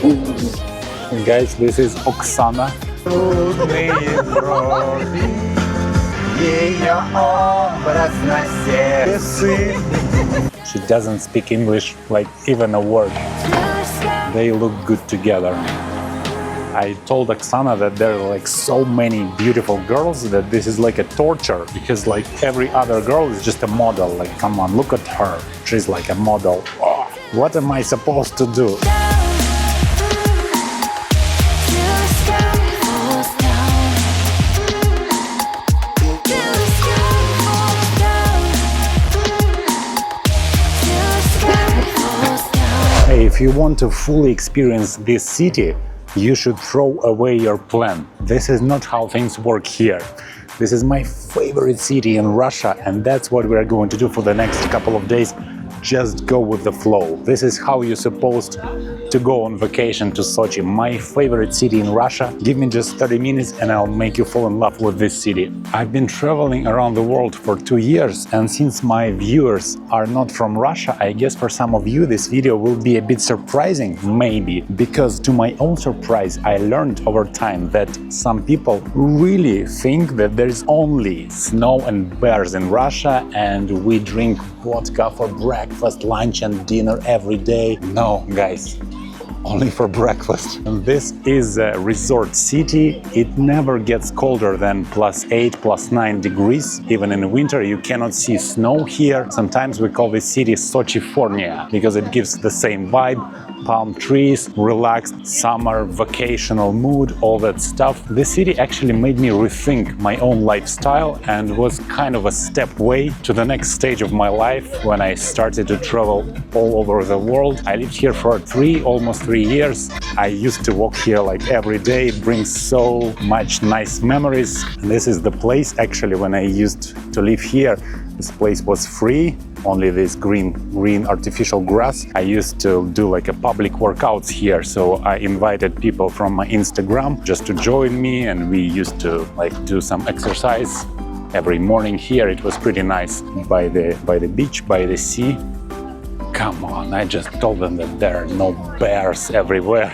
Guys, this is Oksana. She doesn't speak English like even a word. They look good together. I told Oksana that there are like so many beautiful girls that this is like a torture, because like every other girl is just a model. Like, come on, look at her. She's like a model. Oh, what am I supposed to do? Hey, if you want to fully experience this city, you should throw away your plan. This is not how things work here. This is my favorite city in Russia, and that's what we're going to do for the next couple of days. Just go with the flow. This is how you're supposed to go on vacation to Sochi, my favorite city in Russia. Give me just 30 minutes and I'll make you fall in love with this city. I've been traveling around the world for 2 years, and since my viewers are not from Russia, I guess for some of you this video will be a bit surprising, maybe, because to my own surprise, I learned over time that some people really think that there is only snow and bears in Russia and we drink vodka for breakfast, lunch and dinner every day. No, guys, only for breakfast. And this is a resort city. It never gets colder than +8, +9 degrees. Even in winter, you cannot see snow here. Sometimes we call this city Sochifornia because it gives the same vibe. Palm trees, relaxed summer, vacational mood, all that stuff. This city actually made me rethink my own lifestyle and was kind of a step way to the next stage of my life when I started to travel all over the world. I lived here for almost 3 years. I used to walk here like every day. It brings so much nice memories. And this is the place actually when I used to live here. This place was free, only this green artificial grass. I used to do like a public workouts here, so I invited people from my Instagram just to join me, and we used to like do some exercise every morning here. It was pretty nice by the beach, by the sea. Come on, I just told them that there are no bears everywhere.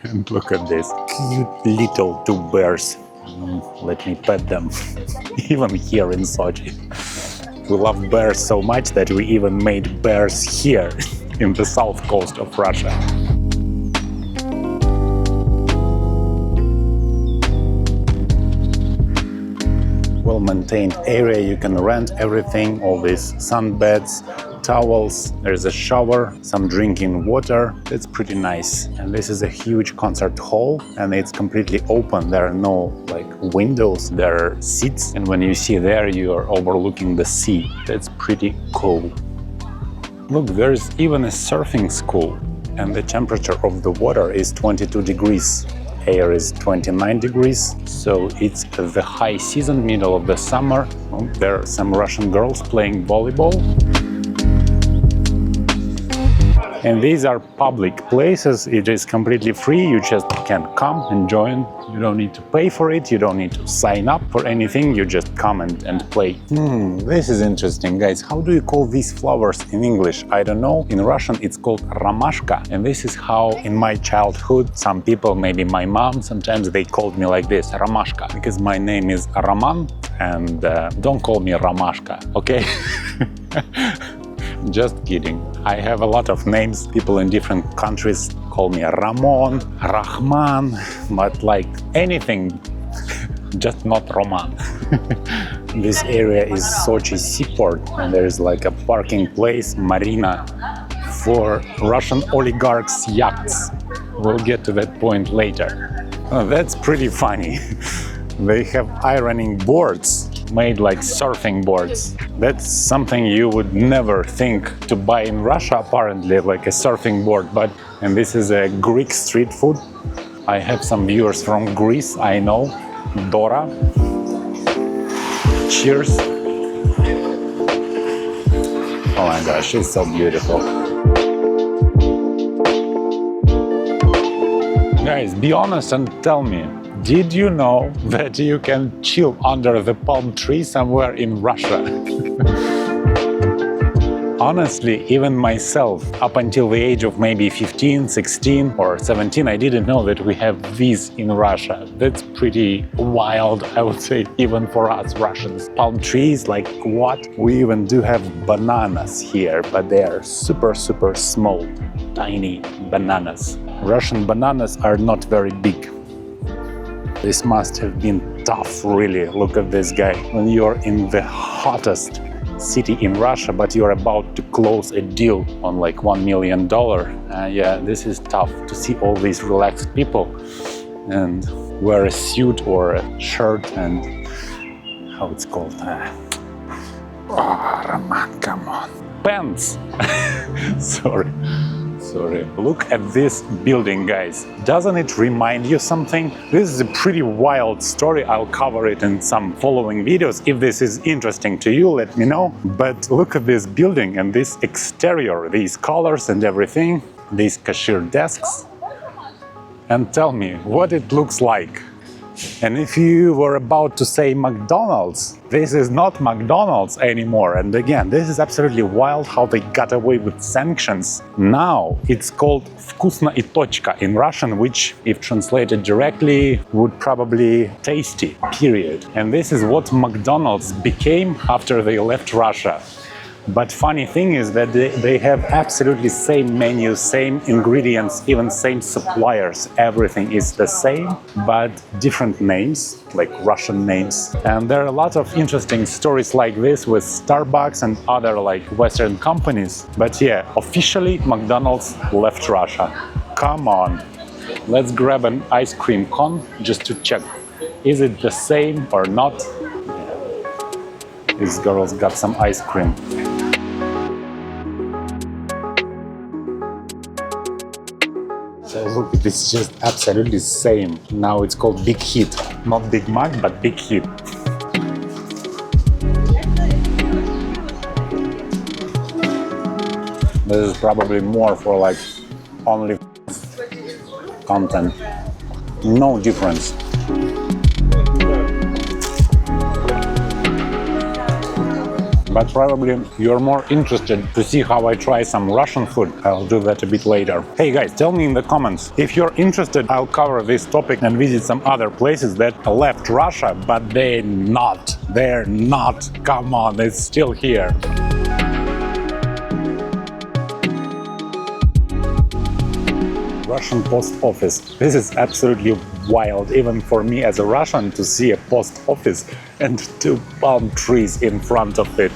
And look at this cute little 2 bears. Let me pet them. Even here in Sochi. We love bears so much that we even made bears here in the south coast of Russia. Well-maintained area, you can rent everything, all these sunbeds, towels, there's a shower, some drinking water. It's pretty nice. And this is a huge concert hall, and it's completely open. There are no like windows, there are seats, and when you see there, you are overlooking the sea. That's pretty cool. Look, there's even a surfing school, and the temperature of the water is 22 degrees. Air is 29 degrees, so it's the high season, middle of the summer. There are some Russian girls playing volleyball. And these are public places. It is completely free. You just can come and join. You don't need to pay for it. You don't need to sign up for anything. You just come and play. This is interesting, guys. How do you call these flowers in English? I don't know. In Russian, it's called romashka. And this is how in my childhood, some people, maybe my mom, sometimes they called me like this, romashka, because my name is Roman, and don't call me romashka, okay? Just kidding. I have a lot of names. People in different countries call me Ramon, Rahman, but like anything, just not Roman. This area is Sochi seaport, and there is like a parking place, marina, for Russian oligarchs' yachts. We'll get to that point later. Oh, that's pretty funny. They have ironing boards made like surfing boards. That's something you would never think to buy in Russia, apparently, like a surfing board. And this is a Greek street food. I have some viewers from Greece, I know. Dora. Cheers. Oh my gosh, she's so beautiful. Guys, be honest and tell me, did you know that you can chill under the palm tree somewhere in Russia? Honestly, even myself, up until the age of maybe 15, 16 or 17, I didn't know that we have these in Russia. That's pretty wild, I would say, even for us Russians. Palm trees, like what? We even do have bananas here, but they are super, super small, tiny bananas. Russian bananas are not very big. This must have been tough, really. Look at this guy. When you're in the hottest city in Russia, but you're about to close a deal on like $1 million. Yeah, this is tough to see all these relaxed people and wear a suit or a shirt and how it's called? Oh, Roman, come on. Pants! Sorry. Look at this building, guys. Doesn't it remind you something? This is a pretty wild story. I'll cover it in some following videos. If this is interesting to you, let me know. But look at this building and this exterior, these colors and everything, these cashier desks. And tell me what it looks like. And if you were about to say McDonald's, this is not McDonald's anymore. And again, this is absolutely wild how they got away with sanctions. Now it's called "Вкусно и точка" in Russian, which, if translated directly, would probably tasty, period. And this is what McDonald's became after they left Russia. But funny thing is that they have absolutely same menu, same ingredients, even same suppliers. Everything is the same, but different names, like Russian names. And there are a lot of interesting stories like this with Starbucks and other like Western companies. But yeah, officially McDonald's left Russia. Come on, let's grab an ice cream cone just to check. Is it the same or not? These girls got some ice cream. So look, this is just absolutely same. Now it's called Big Hit. Not Big Mac, but Big Hit. This is probably more for like only content. No difference. But probably you're more interested to see how I try some Russian food. I'll do that a bit later. Hey guys, tell me in the comments. If you're interested, I'll cover this topic and visit some other places that left Russia, but they're not. They're not. Come on, it's still here. Russian post office. This is absolutely wild, even for me as a Russian, to see a post office and 2 palm trees in front of it.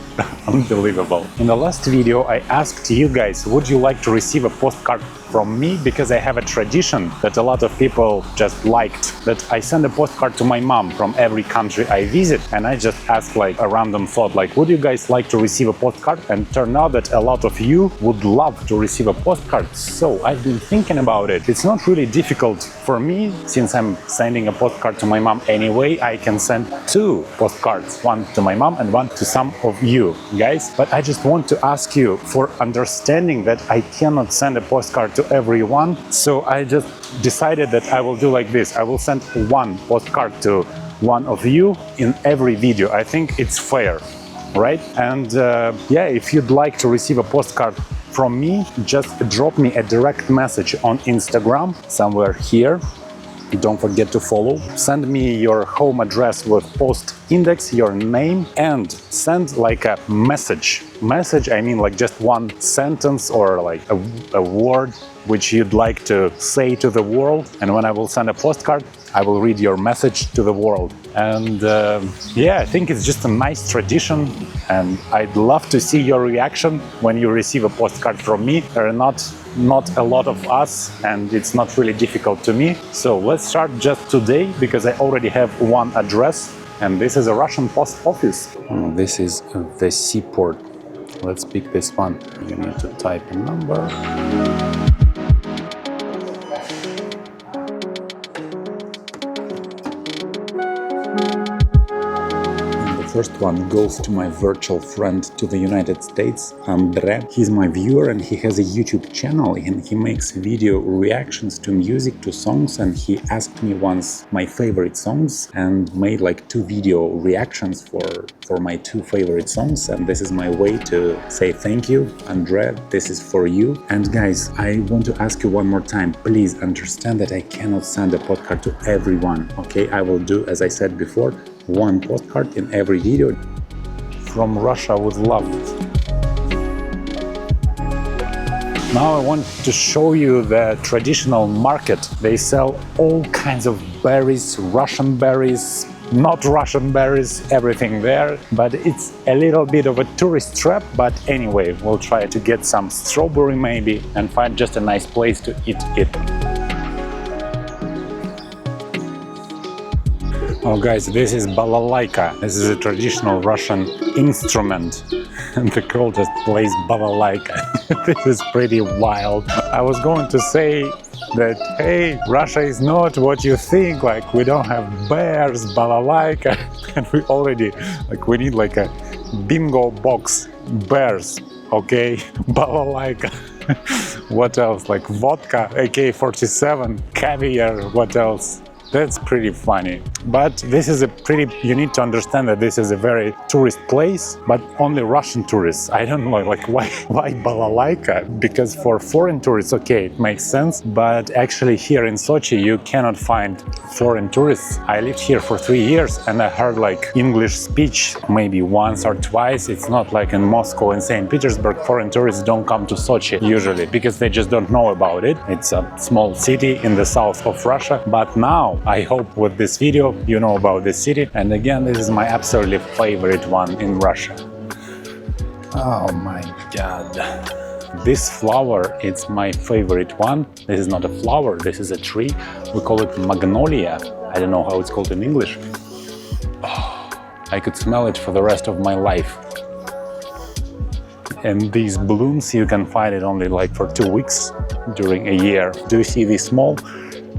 Unbelievable. In the last video, I asked you guys, would you like to receive a postcard from me? Because I have a tradition that a lot of people just liked, that I send a postcard to my mom from every country I visit. And I just asked like a random thought, like, would you guys like to receive a postcard? And turned out that a lot of you would love to receive a postcard. So I've been thinking about it. It's not really difficult for me, since I'm sending a postcard to my mom anyway. I can send 2 postcards, one to my mom and one to some of you guys. But I just want to ask you for understanding that I cannot send a postcard to everyone. So I just decided that I will do like this. I will send 1 postcard to one of you in every video. I think it's fair, right? And yeah, if you'd like to receive a postcard from me, just drop me a direct message on Instagram, somewhere here. Don't forget to follow. Send me your home address with post index, your name, and send like a message. Message, I mean like just 1 sentence or like a word which you'd like to say to the world. And when I will send a postcard, I will read your message to the world. And yeah, I think it's just a nice tradition, and I'd love to see your reaction when you receive a postcard from me. There are not a lot of us, and it's not really difficult to me. So let's start just today, because I already have 1 address, and this is a Russian post office. This is the seaport. Let's pick this one. You need to type a number. first one goes to my virtual friend to the United States, Andre. He's my viewer and he has a YouTube channel and he makes video reactions to music, to songs, and he asked me once my favorite songs and made like 2 video reactions for my 2 favorite songs, and this is my way to say thank you, Andre, this is for you. And guys, I want to ask you one more time, please understand that I cannot send a postcard to everyone, okay? I will do, as I said before, 1 postcard in every video. From Russia with love. Now I want to show you the traditional market. They sell all kinds of berries, Russian berries, not Russian berries, everything there. But it's a little bit of a tourist trap. But anyway, we'll try to get some strawberry maybe and find just a nice place to eat it. Oh guys, this is balalaika. This is a traditional Russian instrument. And the girl just plays balalaika. This is pretty wild. I was going to say that, hey, Russia is not what you think, like we don't have bears, balalaika, and we already, like we need like a bingo box, bears, okay, balalaika. What else, like vodka, AK-47, caviar, what else? That's pretty funny. But this is you need to understand that this is a very tourist place, but only Russian tourists. I don't know, like why balalaika? Because for foreign tourists, okay, it makes sense. But actually here in Sochi, you cannot find foreign tourists. I lived here for 3 years and I heard like English speech maybe once or twice. It's not like in Moscow and St. Petersburg, foreign tourists don't come to Sochi usually because they just don't know about it. It's a small city in the south of Russia. But now, I hope with this video you know about this city, and again this is my absolutely favorite one in Russia. Oh my god. This flower, it's my favorite one. This is not a flower, this is a tree. We call it magnolia. I don't know how it's called in English. Oh, I could smell it for the rest of my life. And these blooms, you can find it only like for 2 weeks during a year. Do you see this mall?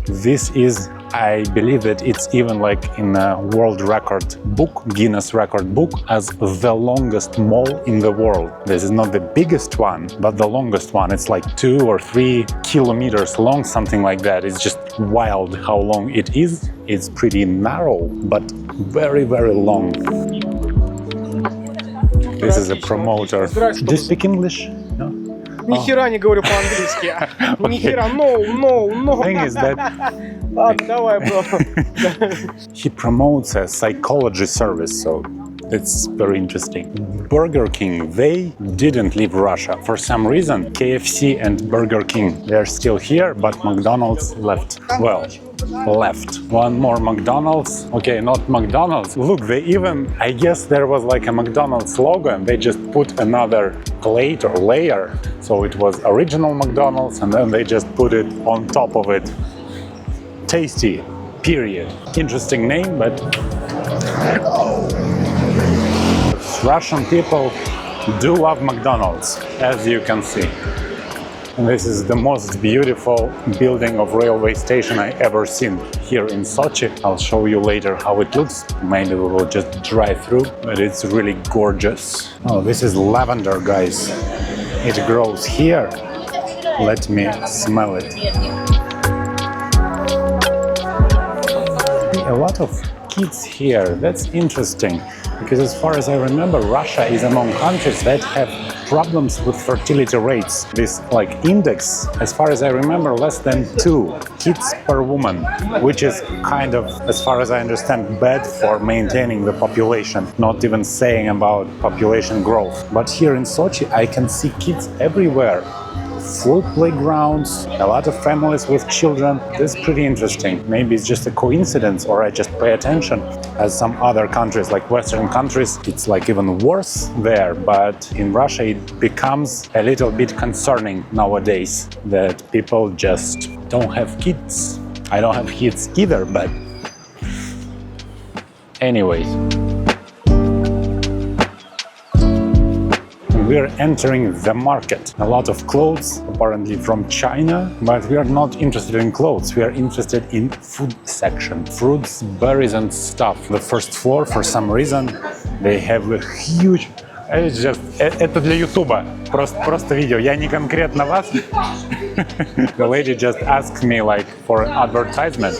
This is, I believe that it's even like in a world record book, Guinness record book, as the longest mall in the world. This is not the biggest one, but the longest one. It's like 2 or 3 kilometers long, something like that. It's just wild how long it is. It's pretty narrow, but very, very long. This is a promoter. Do you speak English? No? Ни хера не говорю по-английски. Ни хера, no. Thing is that Ладно, давай, bro. he promotes a psychology service, so it's very interesting. Burger King, they didn't leave Russia. For some reason, KFC and Burger King, they're still here, but McDonald's left. Well, left. One more McDonald's. Okay, not McDonald's. Look, they even, I guess there was like a McDonald's logo and they just put another plate or layer. So it was original McDonald's and then they just put it on top of it. Tasty, period. Interesting name, but Russian people do love McDonald's, as you can see. And this is the most beautiful building of railway station I ever seen here in Sochi. I'll show you later how it looks. Maybe we will just drive through, but it's really gorgeous. Oh, this is lavender, guys. It grows here. Let me smell it. A lot of kids here. That's interesting. Because as far as I remember, Russia is among countries that have problems with fertility rates. This like index, as far as I remember, less than 2 kids per woman, which is kind of, as far as I understand, bad for maintaining the population, not even saying about population growth. But here in Sochi, I can see kids everywhere. Full playgrounds, a lot of families with children. This is pretty interesting. Maybe it's just a coincidence or I just pay attention. As some other countries, like Western countries, it's like even worse there. But in Russia, it becomes a little bit concerning nowadays that people just don't have kids. I don't have kids either, but anyways. we're entering the market. A lot of clothes, apparently from China, but we are not interested in clothes. We are interested in food section. Fruits, berries and stuff. The first floor, for some reason, they have a huge... It's just... Это для Ютуба. Просто видео. Я не конкретно вас. The lady just asked me like for an advertisement.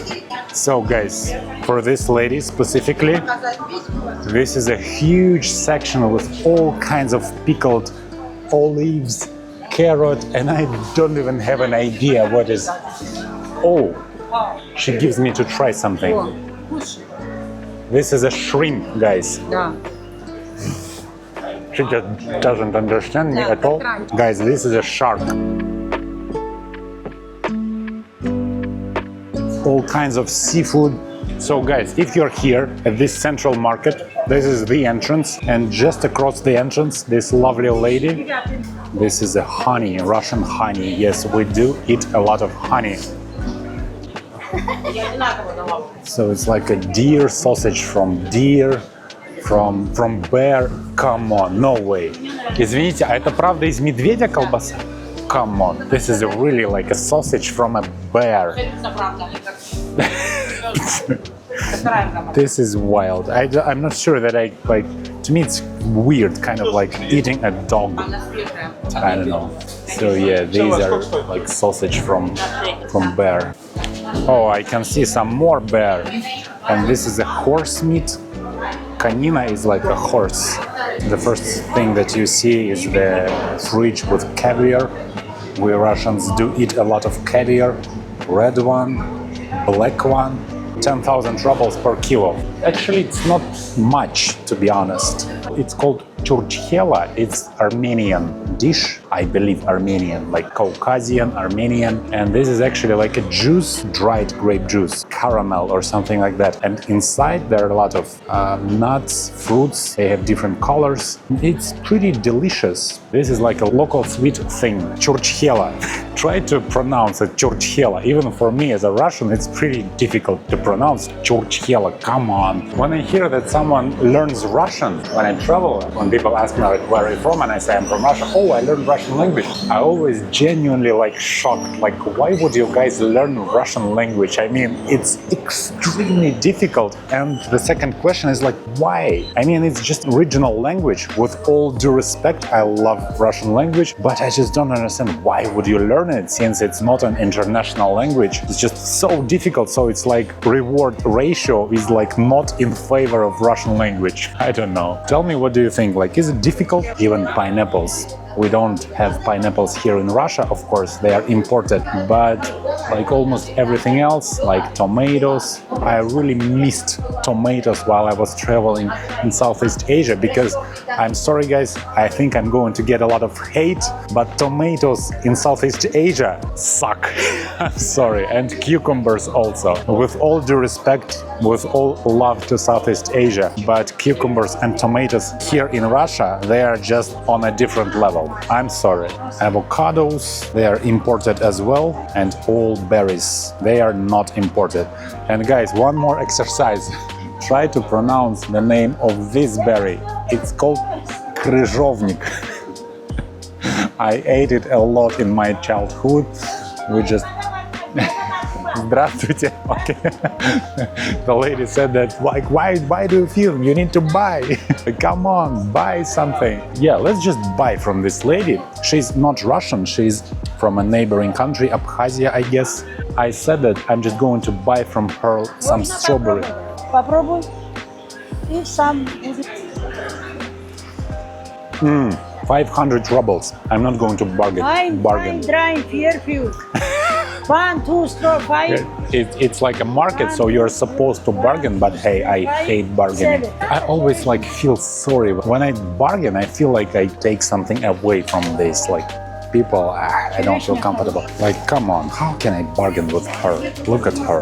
So guys, for this lady specifically, this is a huge section with all kinds of pickled olives, carrot, and I don't even have an idea what is. Oh, she gives me to try something. This is a shrimp, guys. She just doesn't understand me at all. Guys, this is a shark. All kinds of seafood. So guys, if you're here at this central market, this is the entrance, and just across the entrance, this lovely lady, this is a honey, Russian honey. Yes, we do eat a lot of honey. So it's like a deer sausage from deer, from bear. Come on, no way. Извините, а это правда из медведя колбаса? Come on, this is really like a sausage from a bear. This is wild. I'm not sure that I like. To me, it's weird, kind of like eating a dog. I don't know. So yeah, these are like sausage from bear. Oh, I can see some more bear, and this is a horse meat. Canina is like a horse. The first thing that you see is the fridge with caviar. We Russians do eat a lot of caviar. Red one, black one, 10,000 rubles per kilo. Actually, it's not much, to be honest. It's called churchhela. It's Armenian dish, I believe Armenian, like Caucasian, Armenian. And this is actually like a juice, dried grape juice, caramel or something like that. And inside there are a lot of nuts, fruits. They have different colors. It's pretty delicious. This is like a local sweet thing, churchhela. Try to pronounce it churchhela. Even for me as a Russian, it's pretty difficult to pronounce churchhela. Come on. When I hear that someone learns Russian when I travel, when people ask me like, where are you from, and I say I'm from Russia, oh, I learned Russian language. I always genuinely like shocked, like why would you guys learn Russian language? I mean, it's extremely difficult. And the second question is like, why? I mean, it's just original language. With all due respect, I love Russian language, but I just don't understand why would you learn it since it's not an international language. It's just so difficult. So it's like reward ratio is like not in favor of Russian language. I don't know. Tell me, what do you think? Like, is it difficult? Even pineapples. We don't have pineapples here in Russia, of course, they are imported, but like almost everything else, like tomatoes, I really missed tomatoes while I was traveling in Southeast Asia, because I'm sorry guys, I think I'm going to get a lot of hate, but tomatoes in Southeast Asia suck. I'm sorry, and cucumbers also. With all due respect, with all love to Southeast Asia, but cucumbers and tomatoes here in Russia, they are just on a different level. I'm sorry. Avocados, they are imported as well, and all berries, they are not imported. And guys, one more exercise. Try to pronounce the name of this berry. It's called kryzhownik. I ate it a lot in my childhood. We just... Здравствуйте. Okay. The lady said that, like, why do you film? You need to buy. Come on, buy something. Yeah, let's just buy from this lady. She's not Russian, she's from a neighboring country, Abkhazia, I guess. I said that I'm just going to buy from her some strawberry. Попробуй. И сам. 500 rubles. I'm not going to bargain. Dry, fear. 1, 2, 3, 5. It's like a market, so you're supposed to bargain, but hey, I hate bargaining. 7. I always like feel sorry. When I bargain, I feel like I take something away from this. Like people, I don't feel comfortable. Like, come on, how can I bargain with her? Look at her.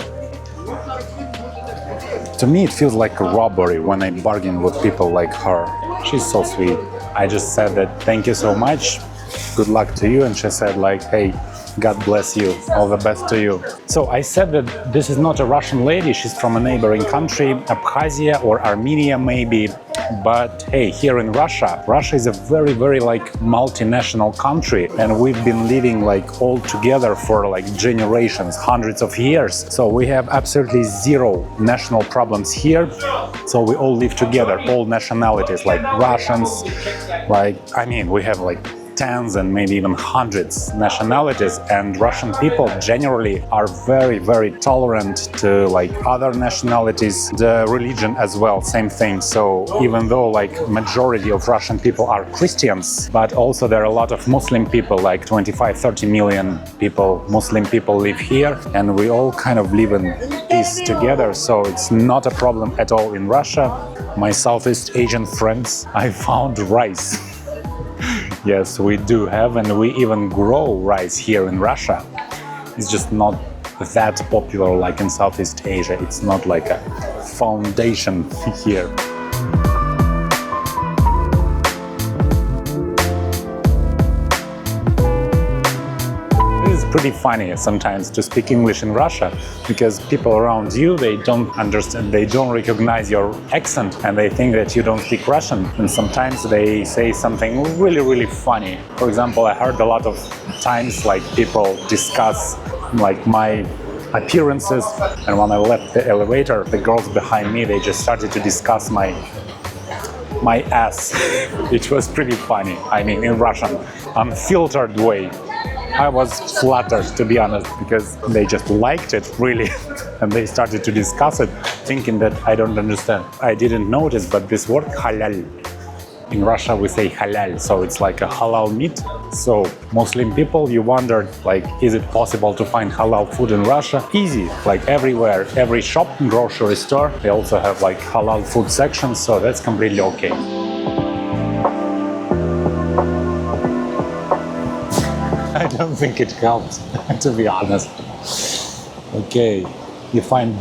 To me, it feels like a robbery when I bargain with people like her. She's so sweet. I just said that thank you so much, good luck to you, and she said like, hey, God bless you. All the best to you. So I said that this is not a Russian lady. She's from a neighboring country, Abkhazia or Armenia maybe. But hey, here in Russia is a very, very like multinational country, and we've been living like all together for like generations, hundreds of years. So we have absolutely zero national problems here. So we all live together, all nationalities, like Russians, like, I mean, we have like tens and maybe even hundreds nationalities, and Russian people generally are very, very tolerant to like other nationalities, the religion as well, same thing. So even though like majority of Russian people are Christians, but also there are a lot of Muslim people, like 25-30 million people, Muslim people live here, and we all kind of live in peace together. So it's not a problem at all in Russia. My Southeast Asian friends, I found rice. Yes, we do have, and we even grow rice here in Russia. It's just not that popular like in Southeast Asia. It's not like a foundation here. Pretty funny sometimes to speak English in Russia, because people around you, they don't understand, they don't recognize your accent, and they think that you don't speak Russian, and sometimes they say something really, really funny. For example, I heard a lot of times like people discuss like my appearances, and when I left the elevator, the girls behind me, they just started to discuss my ass. It was pretty funny, I mean, in Russian, unfiltered way. I was flattered, to be honest, because they just liked it, really, and they started to discuss it, thinking that I don't understand. I didn't notice, but this word halal, in Russia we say halal, so it's like a halal meat. So Muslim people, you wondered, like, is it possible to find halal food in Russia? Easy, like everywhere, every shop, grocery store, they also have like halal food sections, so that's completely okay. I don't think it helped, to be honest. Okay, if I'm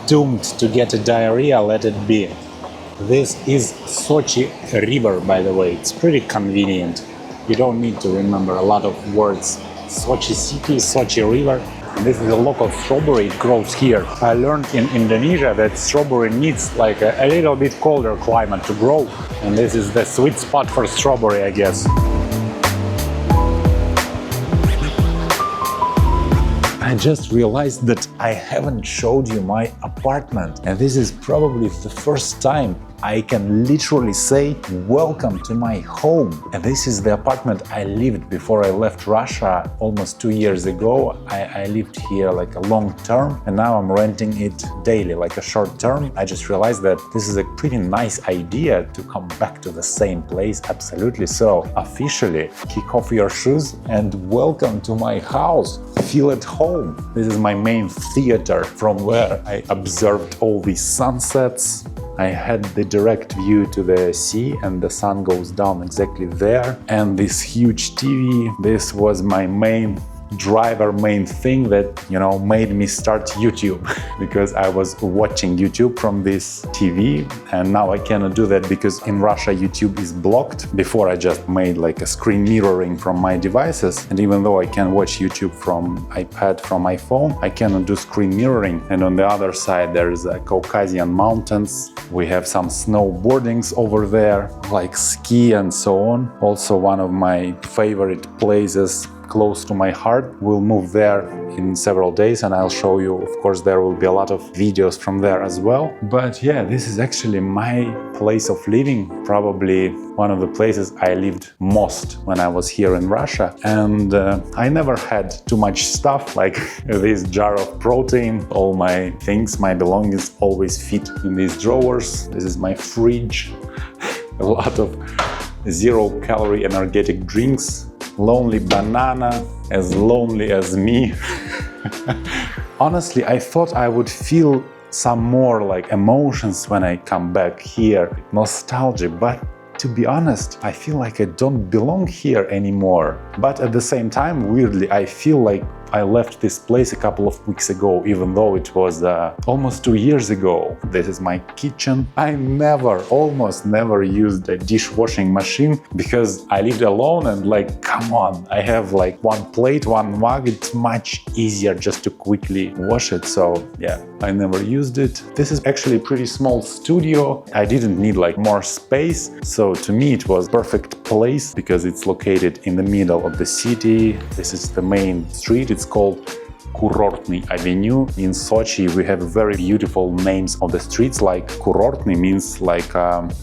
doomed to get a diarrhea, let it be. This is Sochi River, by the way. It's pretty convenient. You don't need to remember a lot of words. Sochi City, Sochi River. This is a local strawberry, it grows here. I learned in Indonesia that strawberry needs like a little bit colder climate to grow. And this is the sweet spot for strawberry, I guess. I just realized that I haven't showed you my apartment, and this is probably the first time I can literally say welcome to my home. And this is the apartment I lived before I left Russia almost 2 years ago. I lived here like a long term, and now I'm renting it daily, like a short term. I just realized that this is a pretty nice idea to come back to the same place, absolutely. So officially kick off your shoes and welcome to my house. Feel at home. This is my main theater from where I observed all these sunsets. I had the direct view to the sea, and the sun goes down exactly there. And this huge TV, this was my main driver, main thing that, you know, made me start YouTube because I was watching YouTube from this TV, and now I cannot do that because in Russia YouTube is blocked. Before I just made like a screen mirroring from my devices, and even though I can watch YouTube from iPad, from my phone, I cannot do screen mirroring. And on the other side there is a Caucasian mountains. We have some snowboardings over there, like ski and so on. Also one of my favorite places close to my heart. We'll move there in several days and I'll show you. Of course, there will be a lot of videos from there as well. But yeah, this is actually my place of living, probably one of the places I lived most when I was here in Russia. And I never had too much stuff, like this jar of protein. All my things, my belongings always fit in these drawers. This is my fridge. A lot of zero-calorie energetic drinks. Lonely banana, as lonely as me. Honestly, I thought I would feel some more like emotions when I come back here, nostalgia, but to be honest, I feel like I don't belong here anymore. But at the same time, weirdly, I feel like I left this place a couple of weeks ago, even though it was almost 2 years ago. This is my kitchen. I almost never used a dishwashing machine because I lived alone and like, come on, I have like one plate, one mug. It's much easier just to quickly wash it. So yeah, I never used it. This is actually a pretty small studio. I didn't need like more space. So to me, it was perfect place because it's located in the middle of the city. This is the main street. It's called Kurortny Avenue. In Sochi, we have very beautiful names of the streets, like Kurortny means like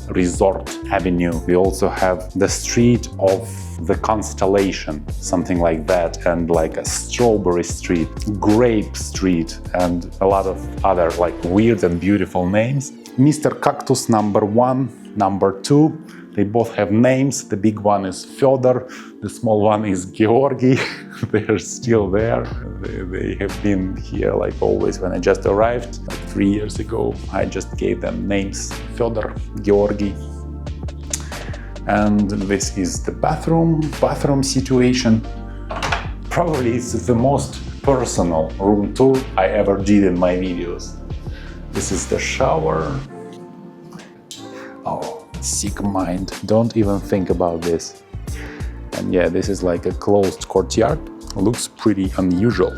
resort avenue. We also have the street of the constellation, something like that, and like a strawberry street, grape street, and a lot of other like weird and beautiful names. Mr. Cactus number 1, number 2. They both have names. The big one is Fyodor, the small one is Georgi. They're still there. They have been here like always when I just arrived. Like 3 years ago, I just gave them names, Fyodor, Georgi. And this is the bathroom situation. Probably it's the most personal room tour I ever did in my videos. This is the shower. Oh. Sick mind, don't even think about this. And yeah, this is like a closed courtyard. Looks pretty unusual.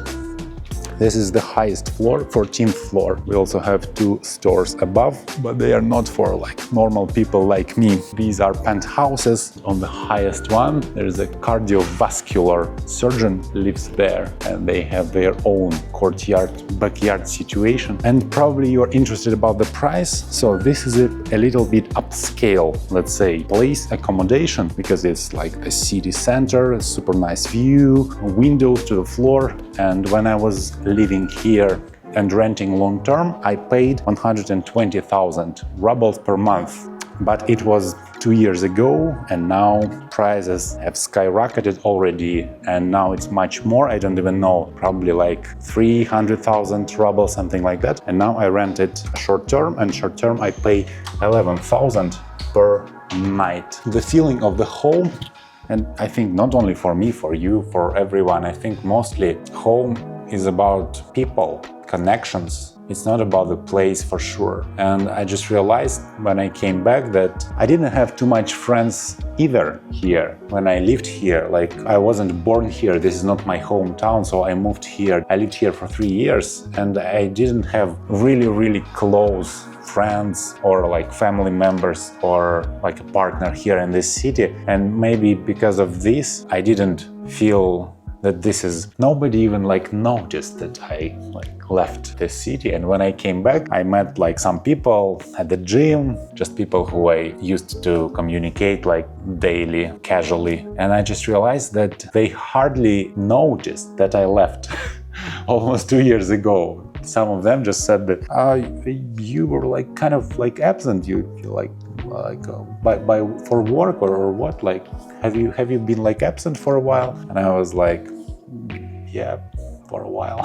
This is the highest floor, 14th floor. We also have 2 stores above, but they are not for like normal people like me. These are penthouses. On the highest one, there's a cardiovascular surgeon lives there, and they have their own courtyard, backyard situation. And probably you're interested about the price. So this is a little bit upscale, let's say, place accommodation, because it's like a city center, a super nice view, windows to the floor. And when I was living here and renting long term, I paid 120,000 rubles per month. But it was 2 years ago, and now prices have skyrocketed already, and now it's much more. I don't even know, probably like 300,000 rubles, something like that. And now I rent it short term, and short term I pay 11,000 per night. The feeling of the home, and I think not only for me, for you, for everyone, I think mostly home is about people, connections. It's not about the place for sure. And I just realized when I came back that I didn't have too much friends either here. When I lived here, like I wasn't born here, this is not my hometown, so I moved here. I lived here for 3 years and I didn't have really close friends or like family members or like a partner here in this city. And maybe because of this, I didn't feel that this is, nobody even like noticed that I like left the city. And when I came back, I met like some people at the gym, just people who I used to communicate like daily, casually. And I just realized that they hardly noticed that I left almost 2 years ago. Some of them just said that you were like kind of like absent. You like for work or what? Like have you been like absent for a while? And I was like, yeah, for a while.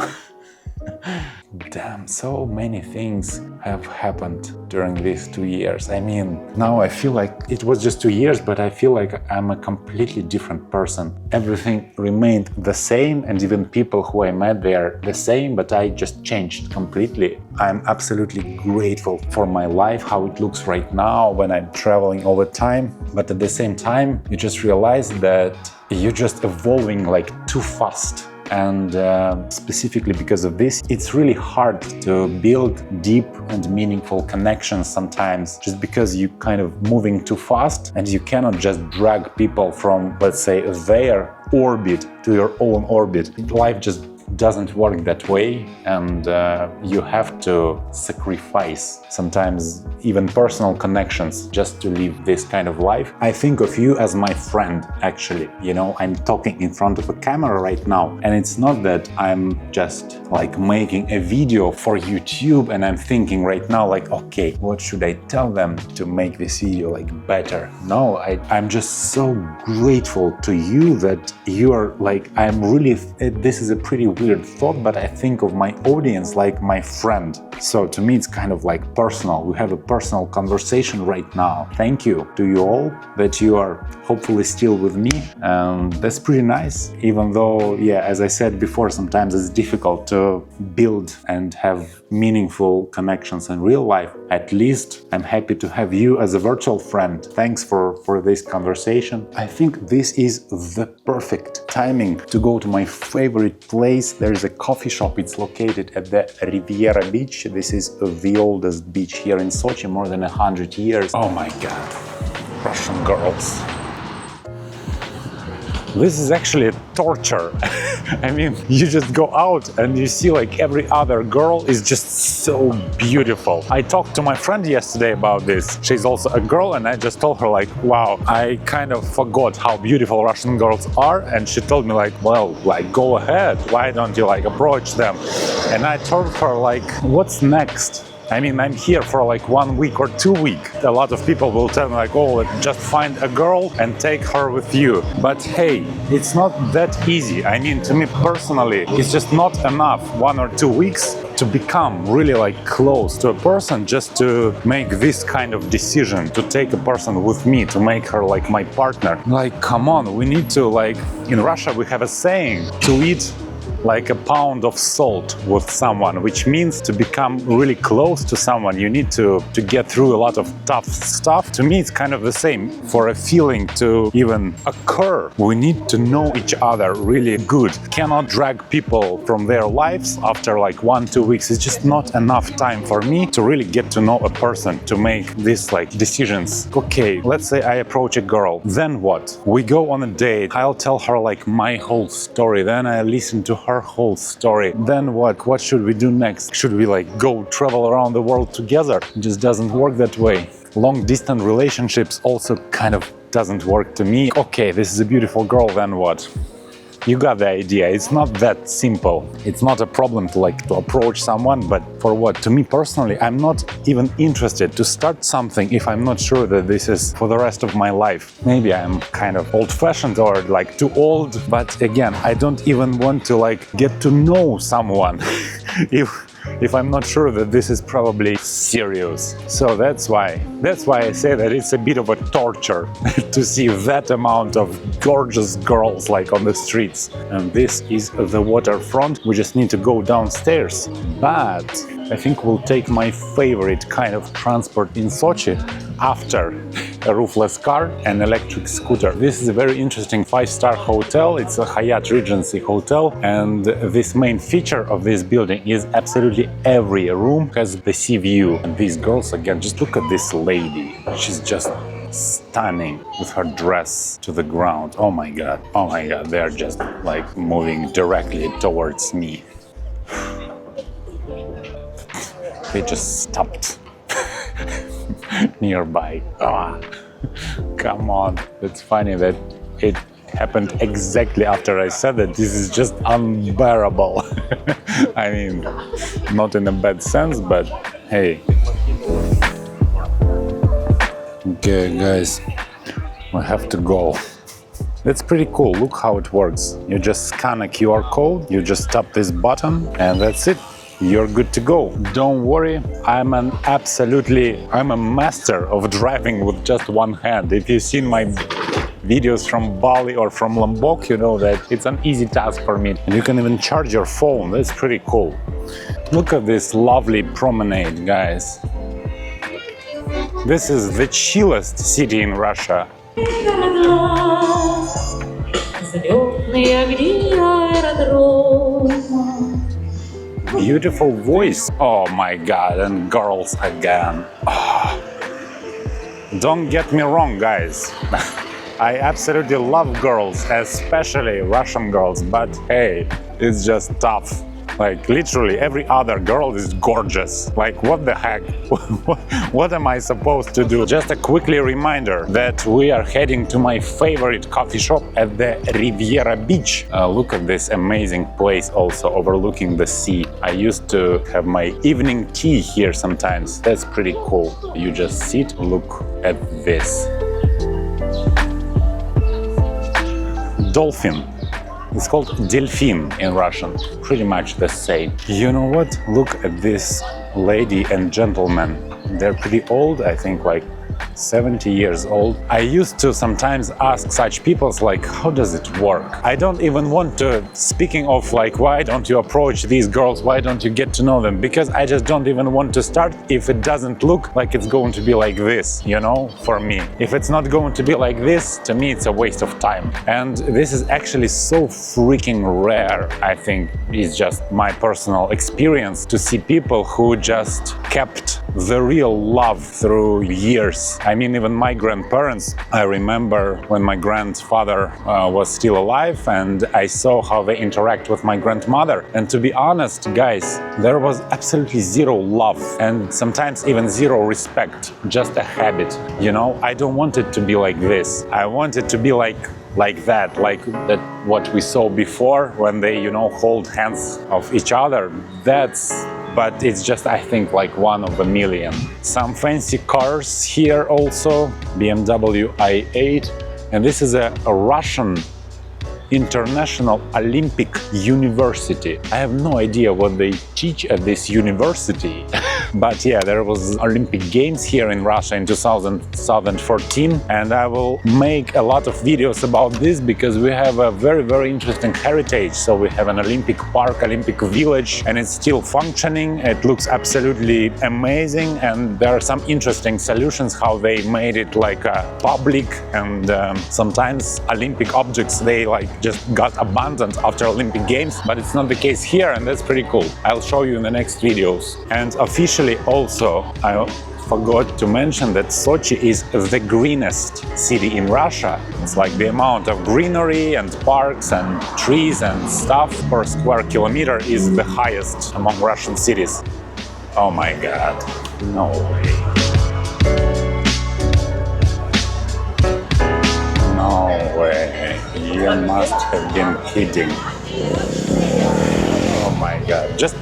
Damn, so many things have happened during these 2 years. I mean, now I feel like it was just 2 years, but I feel like I'm a completely different person. Everything remained the same, and even people who I met, they are the same, but I just changed completely. I'm absolutely grateful for my life, how it looks right now when I'm traveling all the time. But at the same time, you just realize that you're just evolving like too fast. And specifically because of this, it's really hard to build deep and meaningful connections sometimes, just because you kind of moving too fast and you cannot just drag people from, let's say, their orbit to your own orbit. Life just doesn't work that way, and you have to sacrifice sometimes even personal connections just to live this kind of life. I think of you as my friend, actually. You know, I'm talking in front of a camera right now, and it's not that I'm just like making a video for YouTube and I'm thinking right now like, okay, what should I tell them to make this video like better? No, I'm just so grateful to you that you are like, I'm really, this is a pretty weird thought, but I think of my audience like my friend. So to me, it's kind of like personal. We have a personal conversation right now. Thank you to you all that you are hopefully still with me. And that's pretty nice. Even though, yeah, as I said before, sometimes it's difficult to build and have meaningful connections in real life. At least I'm happy to have you as a virtual friend. Thanks for this conversation. I think this is the perfect timing to go to my favorite place. There is a coffee shop. It's located at the Riviera Beach. This is the oldest beach here in Sochi, more than 100 years. Oh my God, Russian girls. This is actually a torture. I mean, you just go out and you see like every other girl is just so beautiful. I talked to my friend yesterday about this. She's also a girl, and I just told her like, wow, I kind of forgot how beautiful Russian girls are. And she told me like, well, like, go ahead. Why don't you like approach them? And I told her like, what's next? I mean, I'm here for like 1 week or 2 weeks. A lot of people will tell me like, oh, just find a girl and take her with you. But hey, it's not that easy. I mean, to me personally, it's just not enough 1 or 2 weeks to become really like close to a person, just to make this kind of decision, to take a person with me, to make her like my partner. Like, come on, we need to, like, in Russia we have a saying, to eat like a pound of salt with someone, which means to become really close to someone, you need to get through a lot of tough stuff. To me, it's kind of the same. For a feeling to even occur, we need to know each other really good. Cannot drag people from their lives after like 1-2 weeks. It's just not enough time for me to really get to know a person, to make these like decisions. Okay, let's say I approach a girl. Then what? We go on a date. I'll tell her like my whole story. Then I listen to her whole story. Then what? What should we do next? Should we like go travel around the world together? It just doesn't work that way. Long distance relationships also kind of doesn't work to me. Okay, this is a beautiful girl, then what? You got the idea. It's not that simple. It's not a problem to approach someone, but for what? To me personally, I'm not even interested to start something if I'm not sure that this is for the rest of my life. Maybe I'm kind of old-fashioned or like too old, but again, I don't even want to like get to know someone if I'm not sure that this is probably serious. So that's why I say that it's a bit of a torture to see that amount of gorgeous girls like on the streets. And this is the waterfront. We just need to go downstairs. But I think we'll take my favorite kind of transport in Sochi after a roofless car and electric scooter. This is a very interesting 5-star hotel. It's a Hyatt Regency hotel, and this main feature of this building is absolutely every room has the sea view. And these girls, again, just look at this lady. She's just stunning with her dress to the ground. Oh my God, they're just like moving directly towards me. They just stopped nearby. Come on. It's funny that it happened exactly after I said that. This is just unbearable. I mean, not in a bad sense, but hey. Okay, guys, we have to go. That's pretty cool. Look how it works. You just scan a QR code, you just tap this button, and that's it. You're good to go. Don't worry, I'm a master of driving with just one hand. If you've seen my videos from Bali or from Lombok, you know that it's an easy task for me. And you can even charge your phone. That's pretty cool. Look at this lovely promenade, guys. This is the chillest city in Russia. Beautiful voice. Oh my God, and girls again. Oh. Don't get me wrong, guys. I absolutely love girls, especially Russian girls, but hey, it's just tough. Like literally every other girl is gorgeous. Like what the heck? What am I supposed to do? Just a quickly reminder that we are heading to my favorite coffee shop at the Riviera Beach. Look at this amazing place, also overlooking the sea. I used to have my evening tea here sometimes. That's pretty cool. You just sit, look at this. Dolphin. It's called delfin in Russian, pretty much the same. You know what? Look at this lady and gentleman. They're pretty old, I think like 70 years old. I used to sometimes ask such people like, how does it work? I don't even want to, speaking of like, why don't you approach these girls? Why don't you get to know them? Because I just don't even want to start if it doesn't look like it's going to be like this, you know, for me. If it's not going to be like this, to me, it's a waste of time. And this is actually so freaking rare, I think. It's just my personal experience to see people who just kept the real love through years. I mean, even my grandparents, I remember when my grandfather was still alive, and I saw how they interact with my grandmother. And to be honest, guys, there was absolutely zero love and sometimes even zero respect, just a habit. You know, I don't want it to be like this. I want it to be like that what we saw before when they, you know, hold hands of each other. But it's just, I think, like one of a million. Some fancy cars here also, BMW i8, and this is a Russian International Olympic University. I have no idea what they teach at this university. But yeah, there was Olympic Games here in Russia in 2014, and I will make a lot of videos about this because we have a very, very interesting heritage. So we have an Olympic park, Olympic village, and it's still functioning. It looks absolutely amazing, and there are some interesting solutions how they made it like public, and sometimes Olympic objects, they like just got abandoned after Olympic Games, but it's not the case here, and that's pretty cool. I'll show you in the next videos. And officially also, I forgot to mention that Sochi is the greenest city in Russia. It's like the amount of greenery and parks and trees and stuff per square kilometer is the highest among Russian cities. Oh my god, no way. No way, you must have been kidding. Oh my god, just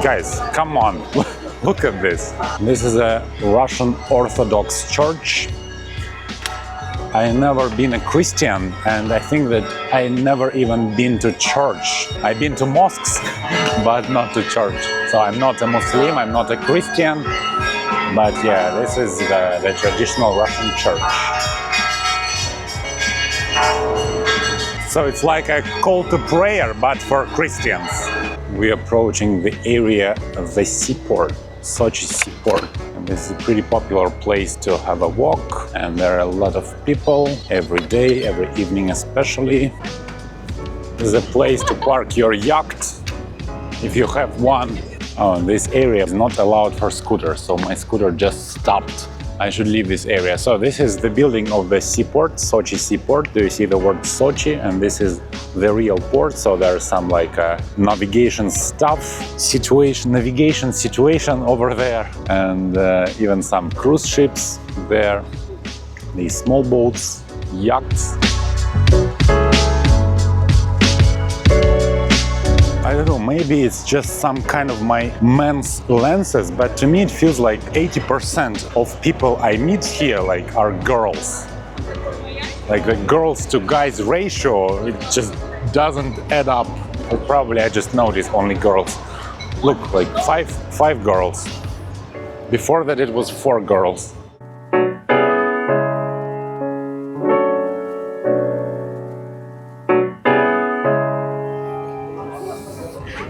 guys, come on. Look at this. This is a Russian Orthodox church. I never been a Christian, and I think that I never even been to church. I've been to mosques, but not to church. So I'm not a Muslim, I'm not a Christian, but yeah, this is the traditional Russian church. So it's like a call to prayer, but for Christians. We're approaching the area of the seaport, Sochi seaport. And this is a pretty popular place to have a walk, and there are a lot of people every day, every evening especially. This is a place to park your yacht, if you have one. Oh, this area is not allowed for scooters, so my scooter just stopped. I should leave this area. So this is the building of the seaport, Sochi seaport. Do you see the word Sochi? And this is the real port. So there's some like navigation stuff, navigation situation over there, and even some cruise ships there, these small boats, yachts. I don't know, maybe it's just some kind of my men's lenses, but to me it feels like 80% of people I meet here like are girls. Like the girls to guys ratio, it just doesn't add up. Or probably I just noticed only girls. Look, like five girls. Before that it was 4 girls.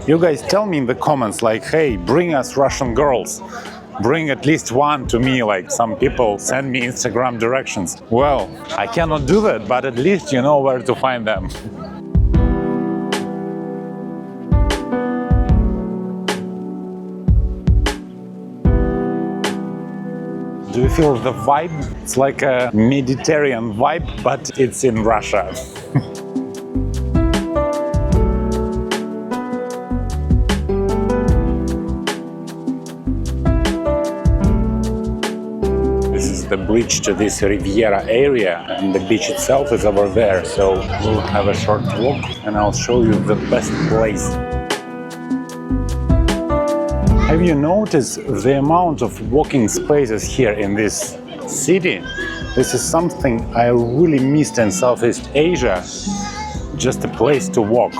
You guys tell me in the comments like, hey, bring us Russian girls. Bring at least one to me, like some people send me Instagram directions. Well, I cannot do that, but at least you know where to find them. Do you feel the vibe? It's like a Mediterranean vibe, but it's in Russia. The bridge to this Riviera area, and the beach itself is over there, so we'll have a short walk and I'll show you the best place. Have you noticed the amount of walking spaces here in this city? This is something I really missed in Southeast Asia, just a place to walk.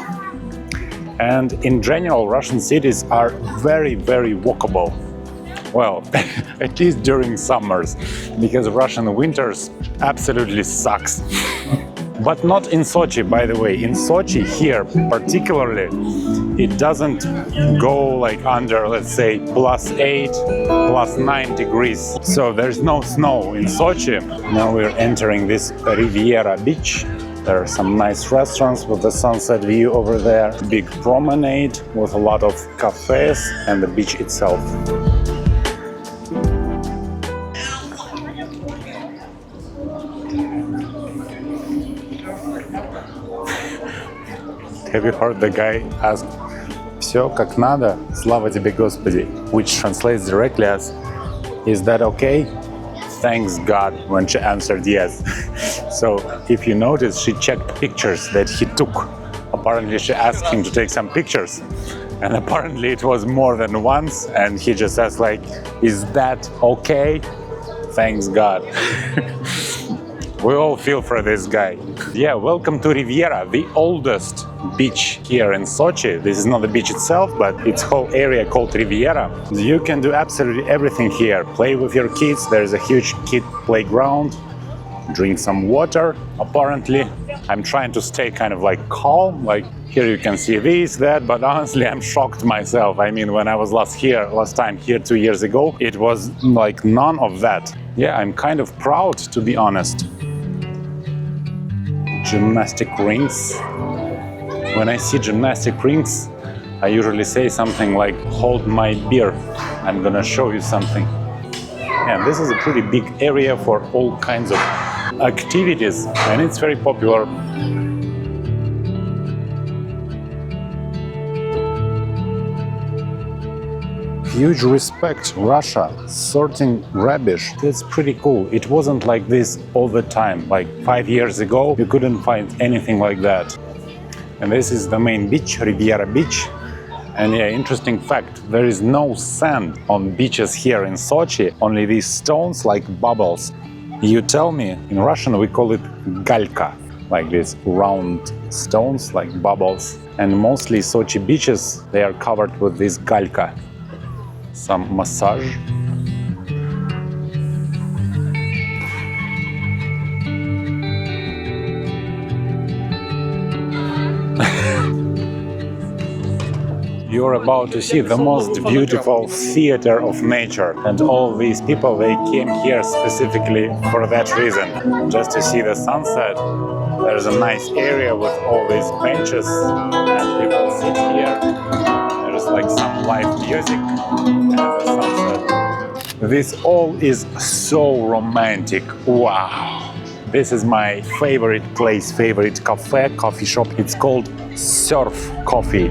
And in general, Russian cities are very, very walkable. Well, at least during summers, because Russian winters absolutely sucks. But not in Sochi, by the way. In Sochi, here particularly, it doesn't go like under, let's say, +8, +9 degrees. So there's no snow in Sochi. Now we're entering this Riviera beach. There are some nice restaurants with the sunset view over there. Big promenade with a lot of cafés and the beach itself. Have you heard the guy ask, "Все как надо, слава тебе Господи," which translates directly as, "Is that okay? Thanks God," when she answered yes. So if you notice, she checked pictures that he took. Apparently she asked him to take some pictures, and apparently it was more than once, and he just asked like, "Is that okay? Thanks God." We all feel for this guy. Yeah, welcome to Riviera, the oldest beach here in Sochi. This is not the beach itself, but it's whole area called Riviera. You can do absolutely everything here. Play with your kids. There's a huge kid playground. Drink some water, apparently. I'm trying to stay kind of like calm, like here you can see this, that, but honestly I'm shocked myself. I mean, when I was last time here 2 years ago, it was like none of that. Yeah, I'm kind of proud, to be honest. Gymnastic rings. When I see gymnastic rings, I usually say something like, "Hold my beer, I'm gonna show you something." And this is a pretty big area for all kinds of activities, and it's very popular. Huge respect, Russia, sorting rubbish, that's pretty cool. It wasn't like this all the time. Like 5 years ago, you couldn't find anything like that. And this is the main beach, Riviera Beach. And yeah, interesting fact, there is no sand on beaches here in Sochi, only these stones like bubbles. You tell me, in Russian we call it galka, like these round stones like bubbles. And mostly Sochi beaches, they are covered with this galka. Some massage. You're about to see the most beautiful theater of nature, and all these people, they came here specifically for that reason, just to see the sunset. There's a nice area with all these benches and people sit here. There's like some live music and the sunset. This all is so romantic. Wow! This is my favorite place, favorite cafe, coffee shop. It's called Surf Coffee.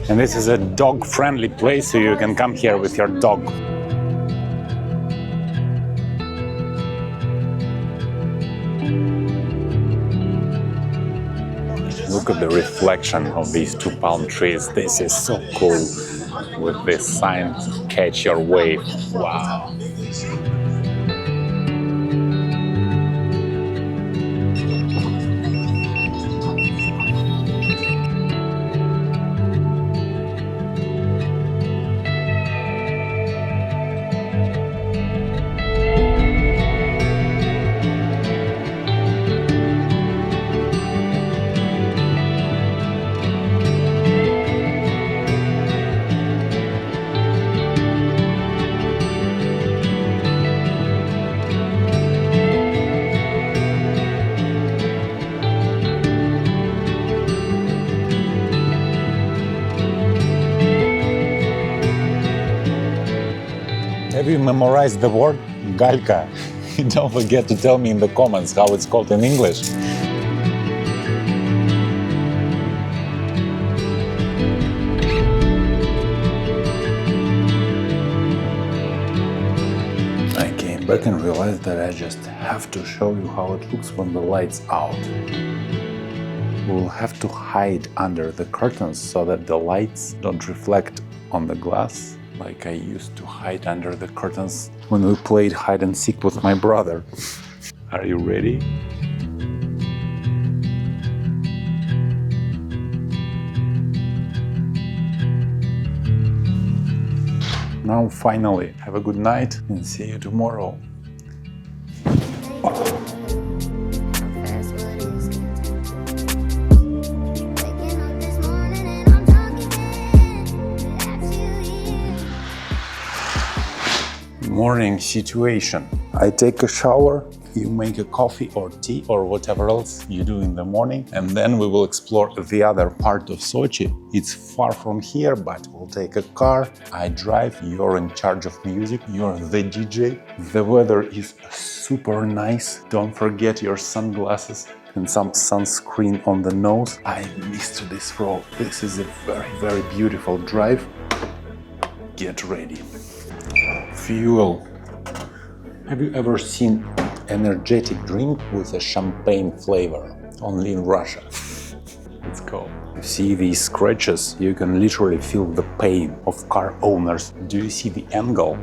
And this is a dog-friendly place, so you can come here with your dog. Look at the reflection of these 2 palm trees. This is so cool. With this sign, "Catch your wave." Wow. Have you memorized the word galka? Don't forget to tell me in the comments how it's called in English. I came back and realized that I just have to show you how it looks when the light's out. We'll have to hide under the curtains so that the lights don't reflect on the glass, like I used to hide under the curtains when we played hide and seek with my brother. Are you ready? Now finally, have a good night and see you tomorrow. Morning situation. I take a shower, you make a coffee or tea or whatever else you do in the morning, and then we will explore the other part of Sochi. It's far from here, but we'll take a car. I drive, you're in charge of music, you're the DJ. The weather is super nice. Don't forget your sunglasses and some sunscreen on the nose. I missed this road. This is a very, very beautiful drive. Get ready. Fuel. Have you ever seen energetic drink with a champagne flavor? Only in Russia. Let's go. You see these scratches? You can literally feel the pain of car owners. Do you see the angle?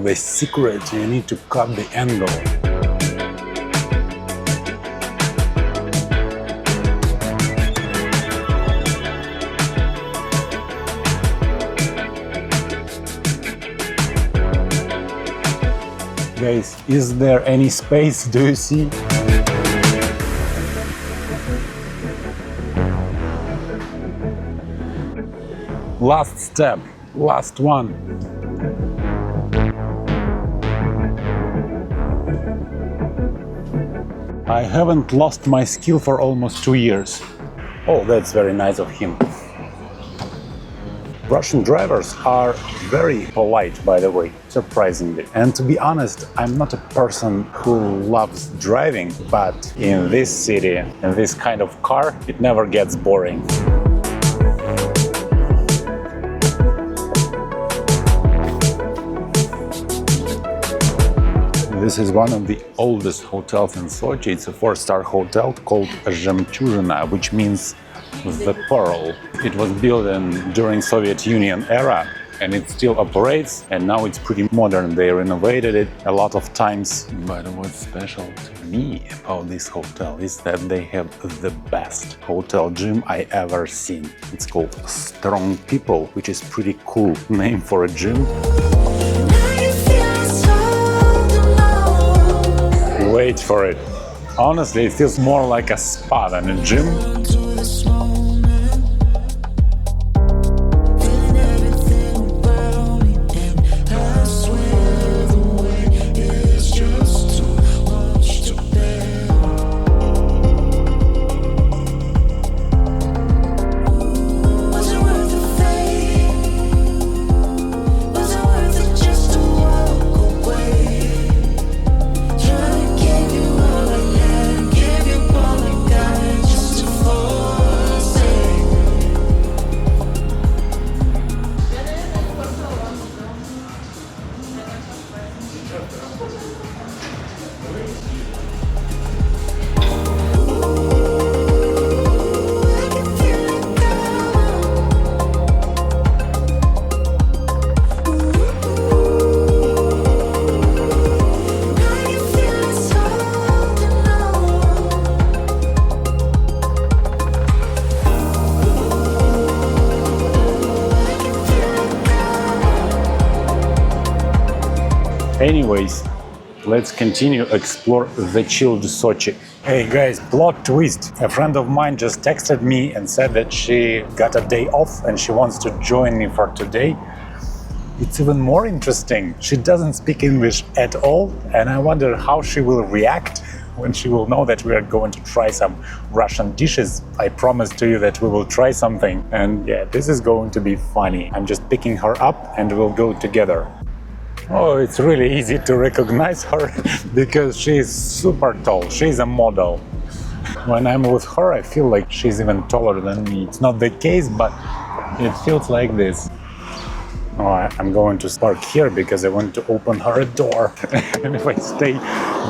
The secret, you need to cut the angle. Guys, is there any space? Do you see? Last step, last one. I haven't lost my skill for almost 2 years. Oh, that's very nice of him. Russian drivers are very polite, by the way, surprisingly. And to be honest, I'm not a person who loves driving, but in this city, in this kind of car, it never gets boring. This is one of the oldest hotels in Sochi. It's a 4-star hotel called Жемчужина, which means the pearl. It was built during Soviet Union era, and it still operates, and now it's pretty modern. They renovated it a lot of times. But what's special to me about this hotel is that they have the best hotel gym I ever seen. It's called Strong People, which is pretty cool name for a gym. Wait for it. Honestly, it feels more like a spa than a gym. Anyways, let's continue explore the chilled Sochi. Hey guys, plot twist. A friend of mine just texted me and said that she got a day off and she wants to join me for today. It's even more interesting. She doesn't speak English at all, and I wonder how she will react when she will know that we are going to try some Russian dishes. I promised to you that we will try something, and yeah, this is going to be funny. I'm just picking her up and we'll go together. Oh, it's really easy to recognize her because she's super tall. She's a model. When I'm with her, I feel like she's even taller than me. It's not the case, but it feels like this. Oh, I'm going to park here because I want to open her a door. And if I stay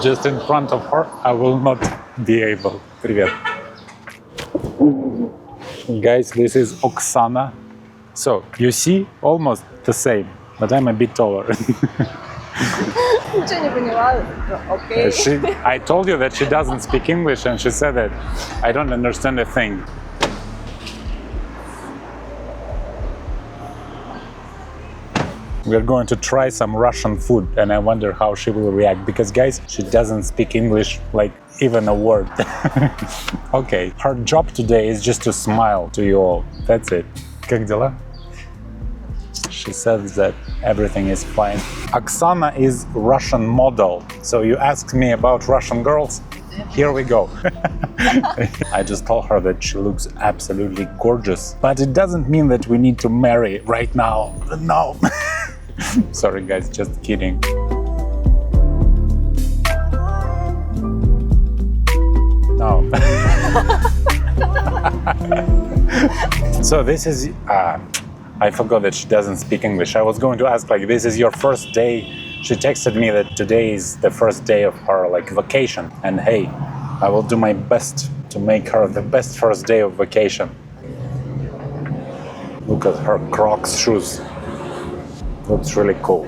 just in front of her, I will not be able. Привет. Guys, this is Oksana. So, you see, almost the same, but I'm a bit taller. Ничего не поняла. Окей. I told you that she doesn't speak English, and she said that I don't understand a thing. We're going to try some Russian food, and I wonder how she will react, because guys, she doesn't speak English like even a word. Okay, her job today is just to smile to you all. That's it. Как дела? She says that everything is fine. Oksana is Russian model. So you asked me about Russian girls? Here we go. I just told her that she looks absolutely gorgeous. But it doesn't mean that we need to marry right now. No. Sorry guys, just kidding. No. So this is... I forgot that she doesn't speak English. I was going to ask, like, this is your first day? She texted me that today is the first day of her, like, vacation. And hey, I will do my best to make her the best first day of vacation. Look at her Crocs shoes. Looks really cool.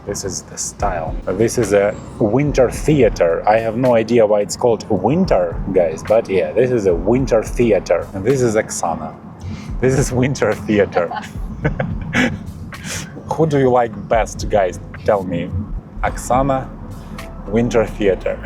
This is the style. This is a winter theater. I have no idea why it's called winter, guys, but yeah, this is a winter theater. And this is Oksana. This is winter theater. Who do you like best, guys? Tell me. Oksana, winter theater.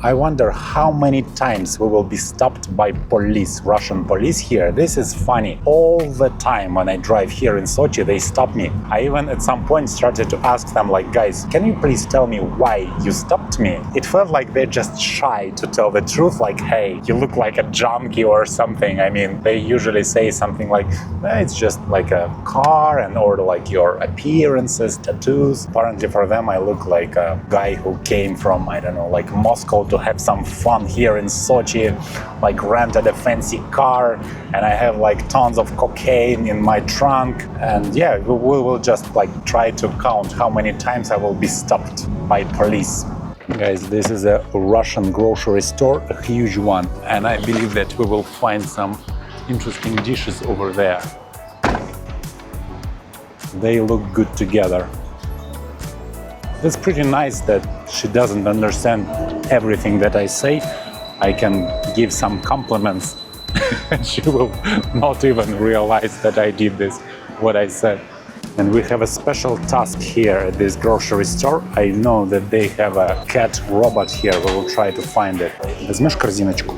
I wonder how many times we will be stopped by police, Russian police here. This is funny. All the time when I drive here in Sochi, they stop me. I even at some point started to ask them, like, guys, can you please tell me why you stopped me? It felt like they're just shy to tell the truth, like, hey, you look like a junkie or something. I mean, they usually say something like, it's just like a car, and or like your appearances, tattoos. Apparently for them, I look like a guy who came from, I don't know, like Moscow to have some fun here in Sochi, like rented a fancy car, and I have like tons of cocaine in my trunk. And yeah, we will just like try to count how many times I will be stopped by police. Guys, this is a Russian grocery store, a huge one, and I believe that we will find some interesting dishes over there. They look good together. It's pretty nice that she doesn't understand everything that I say. I can give some compliments and she will not even realize that I did this, what I said. And we have a special task here at this grocery store. I know that they have a cat robot here. We will try to find it. Возьмешь корзиночку?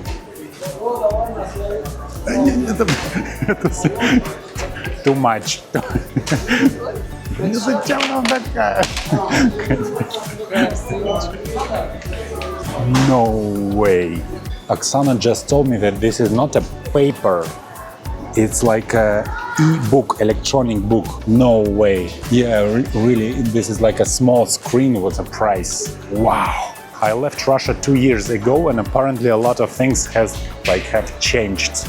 Too much. No way. Oksana just told me that this is not a paper. It's like a e-book, electronic book. No way. Yeah, really, this is like a small screen with a price. Wow. I left Russia 2 years ago, and apparently a lot of things have changed.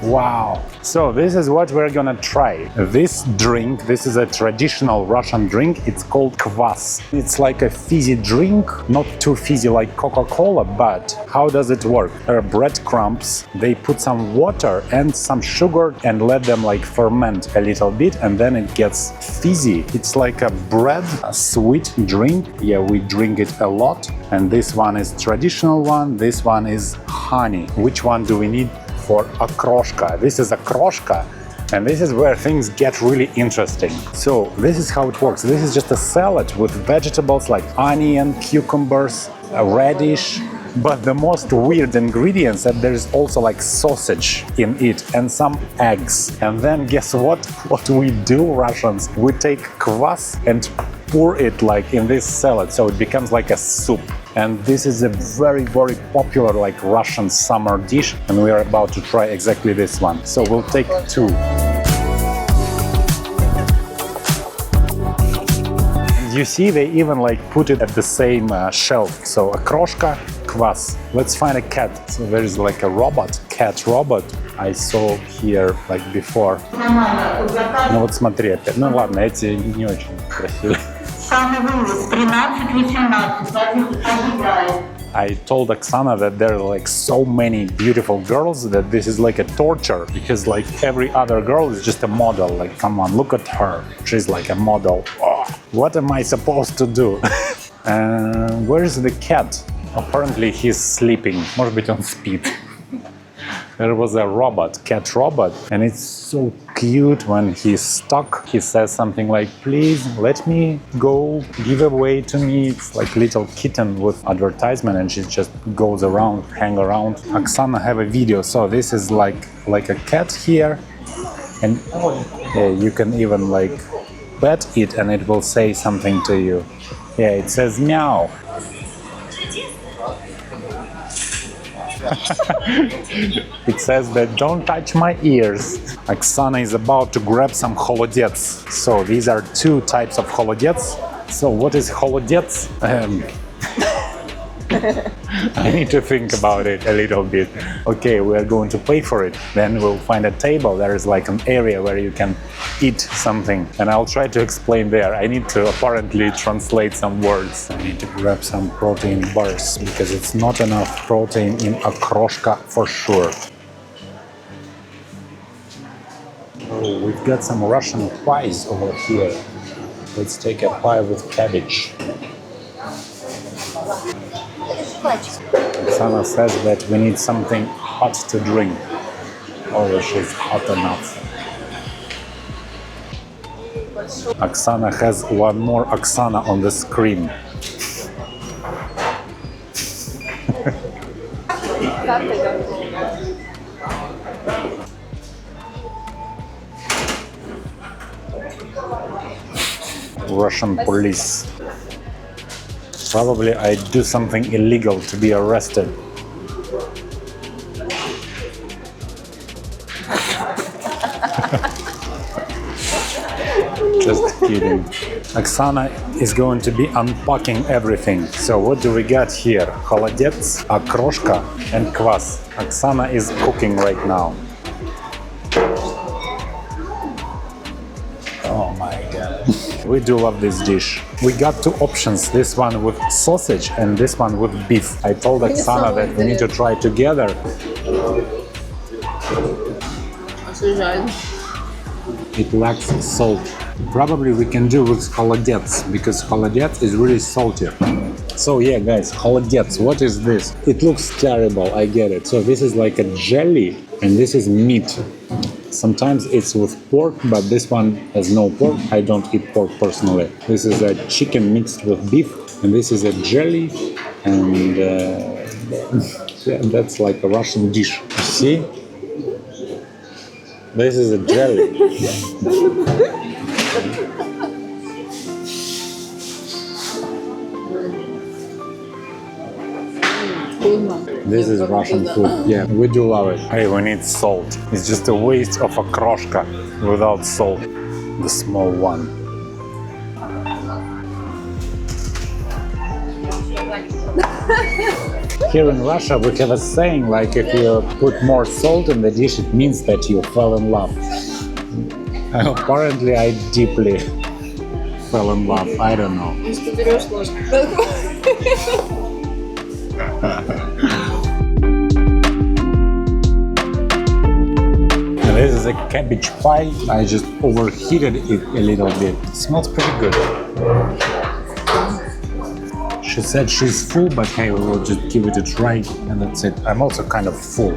Wow. So this is what we're gonna try. This drink, this is a traditional Russian drink. It's called kvass. It's like a fizzy drink, not too fizzy like Coca-Cola, but how does it work? There are breadcrumbs, they put some water and some sugar and let them like ferment a little bit, and then it gets fizzy. It's like a bread, a sweet drink. Yeah, we drink it a lot. And this one is traditional one, this one is honey. Which one do we need? For okroshka. This is okroshka, and this is where things get really interesting. So this is how it works. This is just a salad with vegetables like onion, cucumbers, a radish, but the most weird ingredients that there's also like sausage in it and some eggs. And then guess what? What we do, Russians? We take kvass and pour it like in this salad, so it becomes like a soup. And this is a very, very popular like Russian summer dish, and we are about to try exactly this one. So we'll take two. you see, they even like put it at the same shelf. So окрошка, квас. Let's find a cat. So there is like a robot, cat robot. I saw here like before. Ну вот смотри опять. Ну ладно, эти не очень красивые. Самый вывоз 13-18. I told Oksana that there are like so many beautiful girls that this is like a torture because like every other girl is just a model. Like, come on, look at her. She's like a model. Oh, what am I supposed to do? Where is the cat? Apparently he's sleeping. Может быть, он спит. There was a robot, cat robot, and it's so cute when he's stuck. He says something like, please let me go, give away to me. It's like little kitten with advertisement and she just goes around, hang around. Oksana have a video. So this is like a cat here and you can even like pet it and it will say something to you. Yeah, it says meow. It says that don't touch my ears. Oksana is about to grab some холодец. So these are two types of холодец. So what is холодец? I need to think about it a little bit. Okay, we are going to pay for it. Then we'll find a table. There is like an area where you can eat something. And I'll try to explain there. I need to apparently translate some words. I need to grab some protein bars because it's not enough protein in окрошка for sure. Oh, we've got some Russian pies over here. Let's take a pie with cabbage. Oksana says that we need something hot to drink. Oh, she's hot enough. Oksana has one more Oksana on the screen. Russian police. Probably I do something illegal to be arrested. Just kidding. Oksana is going to be unpacking everything. So what do we got here? Холодец, окрошка and квас. Oksana is cooking right now. Oh my god. We do love this dish. We got two options, this one with sausage and this one with beef. I told Oksana that we need to try together. It lacks salt. Probably we can do with холодец because холодец is really salty. So yeah guys, холодец, what is this? It looks terrible, I get it. So this is like a jelly and this is meat. Sometimes it's with pork, but this one has no pork. I don't eat pork personally. This is a chicken mixed with beef, and this is a jelly, and yeah, that's like a Russian dish. You see? This is a jelly. This is Russian food. Yeah, we do love it. Hey, we need salt. It's just a waste of окрошка without salt. The small one. Here in Russia, we have a saying like if you put more salt in the dish, it means that you fell in love. Apparently, I deeply fell in love. I don't know. This is a cabbage pie. I just overheated it a little bit. It smells pretty good. She said she's full, but hey, we will just give it a try and that's it. I'm also kind of full.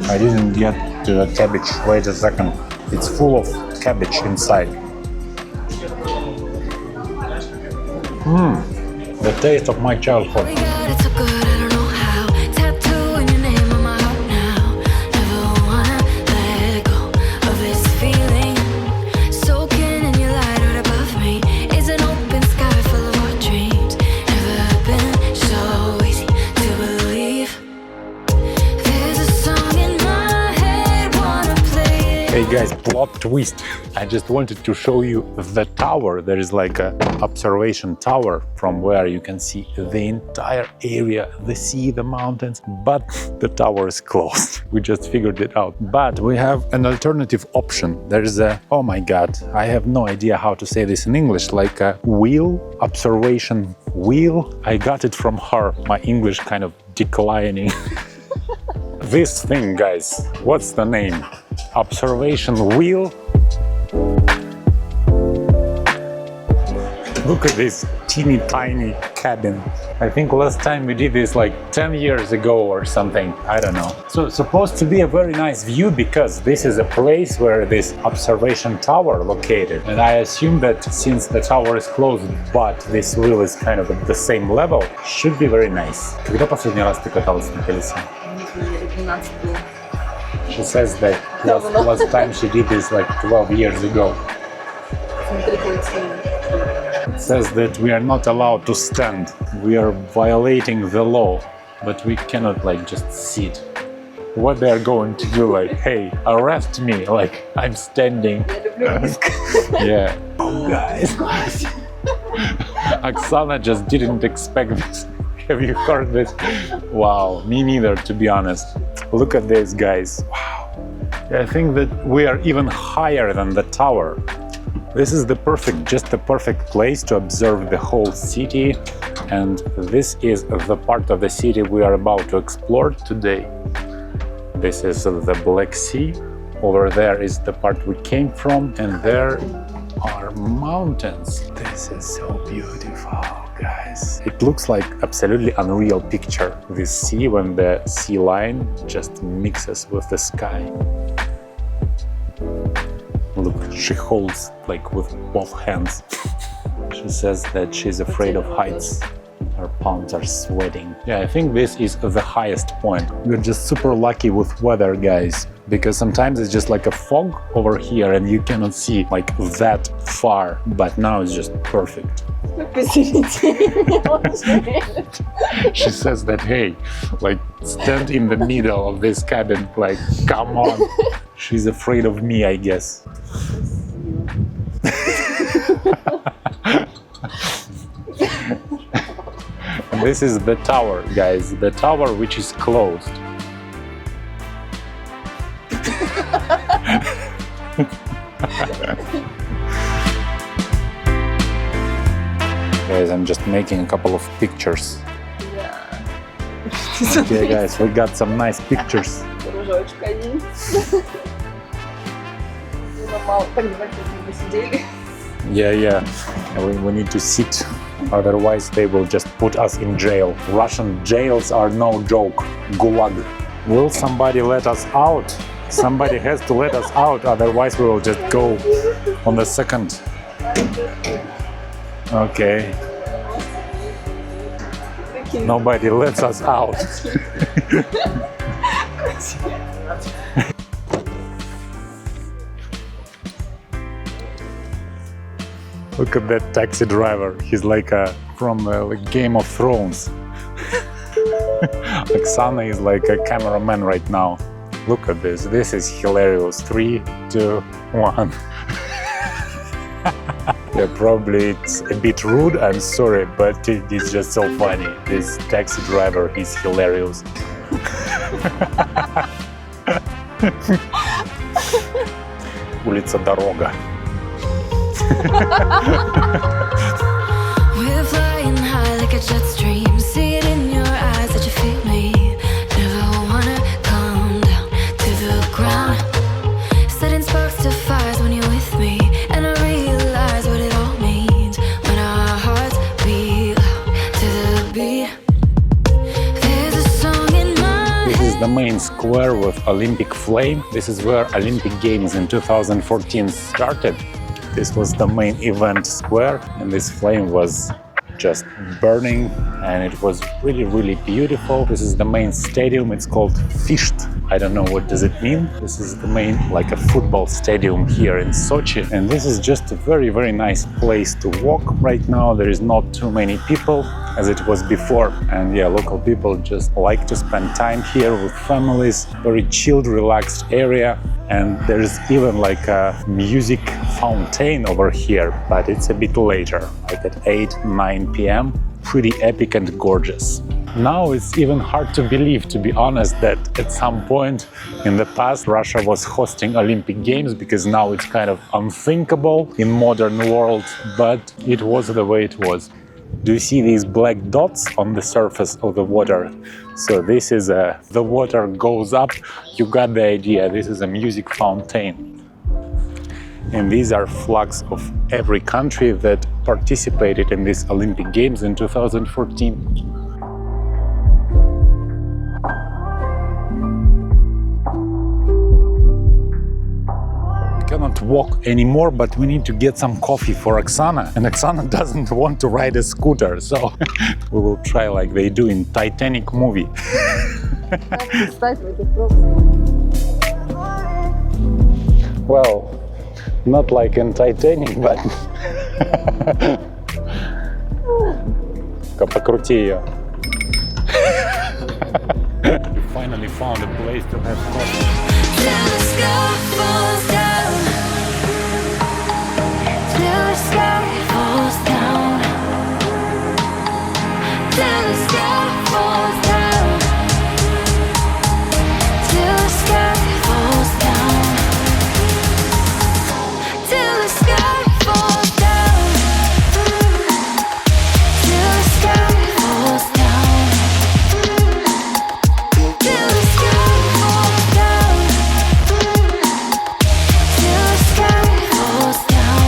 I didn't get to the cabbage. Wait a second. It's full of cabbage inside. The taste of my childhood. Hey guys, plot twist. I just wanted to show you the tower. There is like a observation tower from where you can see the entire area, the sea, the mountains, but the tower is closed. We just figured it out. But we have an alternative option. There is a, oh my God, I have no idea how to say this in English, like a wheel, observation wheel. I got it from her. My English kind of declining. This thing, guys, what's the name? Observation wheel. Look at this teeny tiny cabin. I think last time we did this like 10 years ago or something. I don't know. So it's supposed to be a very nice view because this is a place where this observation tower located. And I assume that since the tower is closed, but this wheel is kind of at the same level, should be very nice. Когда последний раз ты каталась на колесе? 12 был. She says that last time she did this like 12 years ago. Смотри, красиво. It says that we are not allowed to stand. We are violating the law, but we cannot like just sit. What they are going to do, like, hey, arrest me, like I'm standing. Yeah. Oh, guys. Oksana just didn't expect this. Have you heard this? Wow, me neither, to be honest. Look at this, guys. Wow. I think that we are even higher than the tower. This is just the perfect place to observe the whole city. And this is the part of the city we are about to explore today. This is the Black Sea. Over there is the part we came from, and there are mountains. This is so beautiful, guys. It looks like absolutely unreal picture. This sea when the sea line just mixes with the sky. Look, she holds like with both hands. She says that she's afraid of heights. Her palms are sweating. Yeah, I think this is the highest point. We're just super lucky with weather, guys, because sometimes it's just like a fog over here and you cannot see like that far, but now it's just perfect. She says that, hey, like stand in the middle of this cabin, like come on. She's afraid of me, I guess. And this is the tower, guys, the tower which is closed. Guys, I'm just making a couple of pictures. Yeah. Okay, guys, we got some nice pictures. Кружочек один. Мало, так давайте посидели. Yeah. We need to sit, otherwise they will just put us in jail. Russian jails are no joke. Gulag. Will somebody let us out? Somebody has to let us out, otherwise we will just go on the second. Okay. Nobody lets us out. Look at that taxi driver. He's like from Game of Thrones. Oksana is like a cameraman right now. Look at this. This is hilarious. 3, 2, 1. Yeah, probably it's a bit rude. I'm sorry, but it's just so funny. This taxi driver is hilarious. Улица Дорога. We're flying high like a jet stream. See it in your eyes that you feel me. Never wanna come down to the ground. Setting sparks to fires when you're with me. And I realize what it all means when our hearts beat loud to the beat. There's a song in my This is the main square with Olympic flame. This is where Olympic Games in 2014 started. This was the main event square, and this flame was just burning, and it was really beautiful. This is the main stadium. It's called Fisht. I don't know what does it mean. This is the main, like a football stadium here in Sochi, and this is just a very nice place to walk. Right now there is not too many people as it was before, and yeah, local people just like to spend time here with families. Very chilled, relaxed area. And there's even like a music fountain over here, but it's a bit later, like at 8-9 p.m. Pretty epic and gorgeous. Now it's even hard to believe, to be honest, that at some point in the past Russia was hosting Olympic Games, because now it's kind of unthinkable in modern world, but it was the way it was. Do you see these black dots on the surface of the water? So this is the water goes up, you got the idea, this is a music fountain. And these are flags of every country that participated in these Olympic Games in 2014. Cannot walk anymore, but we need to get some coffee for Oksana, and Oksana doesn't want to ride a scooter, so we will try like they do in Titanic movie. Well, not like in Titanic, but покрути ее. We finally found a place to have coffee. Till the sky falls down. Till the sky falls down. Till the sky falls down. Till the sky falls down. Till the sky falls down. Till the sky falls down. Till the sky falls down. Till the sky falls down.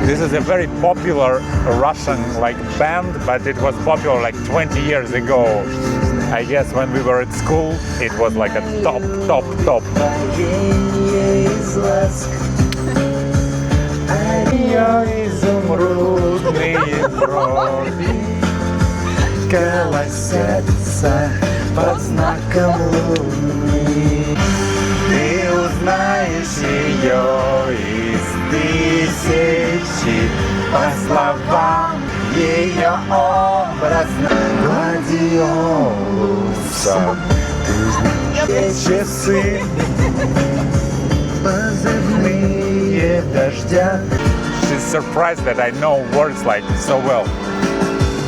This is a very popular Russian band, but it was popular like 20 years ago. I guess when we were at school, it was like a top. Колосятся под знаком луны. Ты узнаешь ее из тысячи, по словам ее образно. Гладиолусом ты узнаешь часы, позывные дождя. She's surprised that I know words like so well.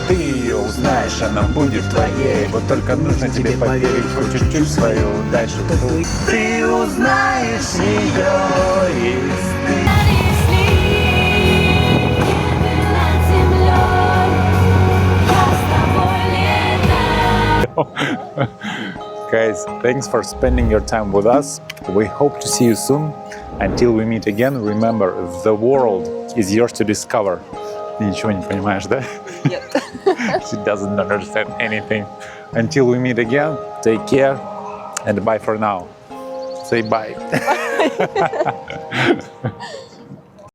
Ты ее узнаешь, она будет твоей. Вот только нужно тебе поверить хоть чуть-чуть в свою удачу. Ты узнаешь ее из Guys, thanks for spending your time with us. We hope to see you soon. Until we meet again, remember, the world is yours to discover. Ты ничего не понимаешь, да? Нет. She doesn't understand anything. Until we meet again, take care and bye for now. Say bye.